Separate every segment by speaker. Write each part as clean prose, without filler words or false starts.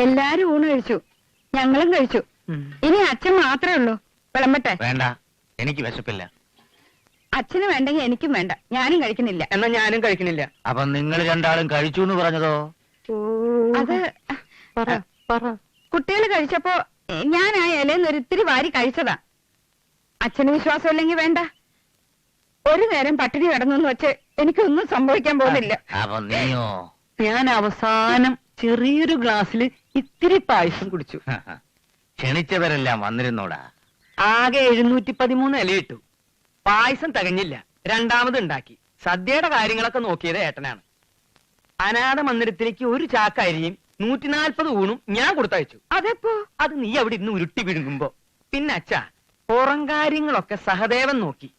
Speaker 1: എല്ലാരും ഊണ് കഴിച്ചു, ഞങ്ങളും കഴിച്ചു. ഇനി അച്ഛൻ മാത്രമേ ഉള്ളൂ. വിളമ്പട്ടെ?
Speaker 2: വേണ്ട, എനിക്ക് വിശപ്പില്ല.
Speaker 1: അച്ഛന് വേണ്ടെങ്കിൽ എനിക്കും വേണ്ട, ഞാനും കഴിക്കുന്നില്ല.
Speaker 3: എന്നാ ഞാനും കഴിക്കണില്ല.
Speaker 2: അപ്പൊ നിങ്ങൾ രണ്ടാളും കഴിച്ചു എന്ന് പറഞ്ഞതോ?
Speaker 1: അത് കുട്ടികൾ കഴിച്ചപ്പോ ഞാൻ ആ ഇലയിൽ ഒരു ഇത്തിരി വാരി കഴിച്ചതാ. അച്ഛന് വിശ്വാസമില്ലെങ്കിൽ വേണ്ട. ഒരു നേരം പട്ടിണി കിടന്നു വെച്ച് എനിക്കൊന്നും സംഭവിക്കാൻ പോകുന്നില്ല.
Speaker 2: അപ്പൊ നീയോ?
Speaker 3: ഞാൻ അവസാനം ചെറിയൊരു ഗ്ലാസ്സിൽ ഇത്തിരി പായസം കുടിച്ചു.
Speaker 2: ക്ഷണിച്ചവരെല്ലാം വന്നിരുന്നോടാ.
Speaker 3: ആകെ 713 ഇല ഇട്ടു. പായസം തികഞ്ഞില്ല. രണ്ടാമത് ഉണ്ടാക്കി. സദ്യയുടെ കാര്യങ്ങളൊക്കെ നോക്കിയത് ഏട്ടനാണ്. അനാഥ മന്ദിരത്തിലേക്ക് ഒരു ചാക്ക അരിയും 140 ഊണും ഞാൻ കൊടുത്തയച്ചു.
Speaker 1: അതെപ്പോ?
Speaker 3: അത് നീ അവിടെ ഇന്ന് ഉരുട്ടി വിഴുങ്ങുമ്പോ. പിന്നെ അച്ഛാ, പുറം കാര്യങ്ങളൊക്കെ സഹദേവൻ നോക്കി.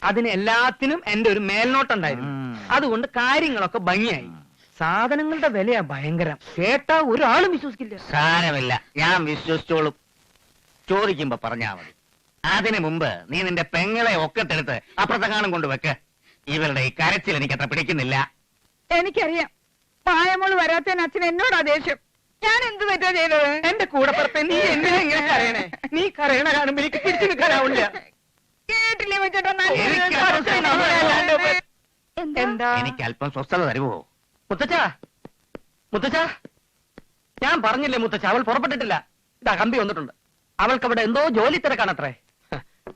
Speaker 3: അതിന് എല്ലാത്തിനും എന്റെ ഒരു മേൽനോട്ടുണ്ടായിരുന്നു. അതുകൊണ്ട് കാര്യങ്ങളൊക്കെ ഭംഗിയായി. സാധനങ്ങളുടെ വിലയാ ഭയങ്കരം. കേട്ടാ ഒരാളും വിശ്വസിക്കില്ല.
Speaker 2: സാരമില്ല, ഞാൻ വിശ്വസിച്ചോളും. ചോദിക്കുമ്പോ പറഞ്ഞാ മതി. അതിനു മുമ്പ് നീ നിന്റെ പെങ്ങളെ ഒക്കത്തെടുത്ത് അപ്പുറത്തെങ്ങാനും കൊണ്ട് വെക്ക്. ഇവരുടെ ഈ കരച്ചിൽ എനിക്ക് അത്ര പിടിക്കുന്നില്ല.
Speaker 1: എനിക്കറിയാം, പായമോള് വരാത്തതിന് അച്ഛൻ എന്നോടാ ദേഷ്യം. ഞാൻ എന്ത് തെറ്റാ ചെയ്തത്?
Speaker 3: എന്റെ കൂടെ പുറപ്പെ നീ എന്തിനാ ഇങ്ങനെ കരയണേ? നീ കരയണ കാണുമ്പോ എനിക്ക് പിടിച്ചു നിൽക്കാനാവില്ല.
Speaker 1: കേട്ടില്ലേ വെച്ചേട്ടാ? എന്താ?
Speaker 2: എനിക്ക് അല്പം സ്വസ്ഥത തരുവോ?
Speaker 3: മുത്തച്ഛ, മുത്തച്ഛ, ഞാൻ പറഞ്ഞില്ലേ മുത്തച്ഛ, അവൾ പുറപ്പെട്ടിട്ടില്ല. ഇതാ കമ്പി വന്നിട്ടുണ്ട്. അവൾക്ക് അവിടെ എന്തോ ജോലി തിരക്കാണത്രേ.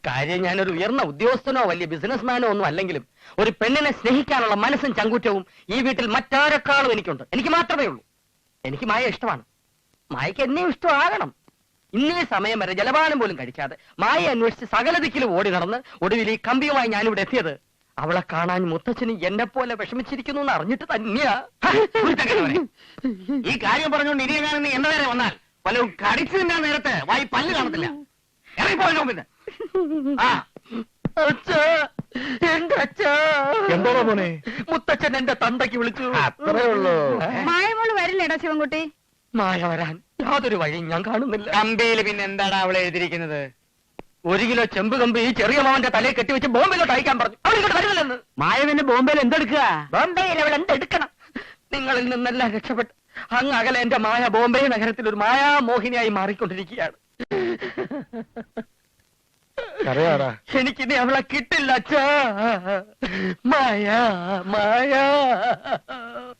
Speaker 3: കാര്യം ഞാനൊരു ഉയർന്ന ഉദ്യോഗസ്ഥനോ വലിയ ബിസിനസ്മാനോ ഒന്നും അല്ലെങ്കിലും ഒരു പെണ്ണിനെ സ്നേഹിക്കാനുള്ള മനസ്സും ചങ്കൂറ്റവും ഈ വീട്ടിൽ മറ്റാരെക്കാളും എനിക്കുണ്ട്. എനിക്ക് മാത്രമേ ഉള്ളൂ. എനിക്ക് മായ ഇഷ്ടമാണ്. മായയ്ക്ക് എന്നെയും ഇഷ്ടമാകണം. ഇന്നേ സമയം വരെ ജലപാനം പോലും കഴിക്കാതെ മായ അന്വേഷിച്ച് സകല ദിക്കിലും ഓടി നടന്ന് ഒടുവിൽ ഈ കമ്പിയുമായി ഞാനിവിടെ എത്തിയത് അവളെ കാണാൻ മുത്തച്ഛന് എന്നെ പോലെ വിഷമിച്ചിരിക്കുന്നു എന്ന് അറിഞ്ഞിട്ട് തന്നെയാ.
Speaker 2: ഈ കാര്യം പറഞ്ഞുകൊണ്ട് ഇനിയെങ്ങാനും നീ എന്റെ നേരെ വന്നാൽ പലരും കടിച്ചു തിന്നാൻ നേരത്തെ വായി പല്ല് കാണത്തില്ല. ഇറങ്ങിപ്പോയോ പിന്നെ?
Speaker 3: എന്തോ മോനെ, മുത്തച്ഛൻ എന്റെ തന്തയ്ക്ക് വിളിച്ചു.
Speaker 2: അത്രേ ഉള്ളൂ.
Speaker 1: മായമോള് വരില്ലേടാ ശിവൻകുട്ടി?
Speaker 3: മായ വരാൻ യാതൊരു വഴിയും ഞാൻ കാണുന്നില്ല.
Speaker 2: കമ്പിയിൽ പിന്നെ എന്താടാ അവളെ എഴുതിയിരിക്കുന്നത്?
Speaker 3: 1 കിലോ ചെമ്പ് കമ്പി ഈ ചെറിയ മാവന്റെ തലയെ കെട്ടിവെച്ച് ബോംബെയിലോട്ട് അയക്കാൻ പറഞ്ഞു. അവൾ ഇങ്ങോട്ട് വരുന്നില്ലെന്ന്.
Speaker 2: മായ പിന്നെ ബോംബെയിൽ എന്തെടുക്കുക?
Speaker 3: ബോംബെയിൽ അവൾ എന്തെടുക്കണം? നിങ്ങളിൽ നിന്നെല്ലാം രക്ഷപ്പെട്ട് അങ്ങ് അകലെ എന്റെ മായ ബോംബെ നഗരത്തിൽ ഒരു മായാമോഹിനിയായി മാറിക്കൊണ്ടിരിക്കുകയാണ്. എനിക്കിനി അവളെ കിട്ടില്ല അച്ഛാ. മായ മായ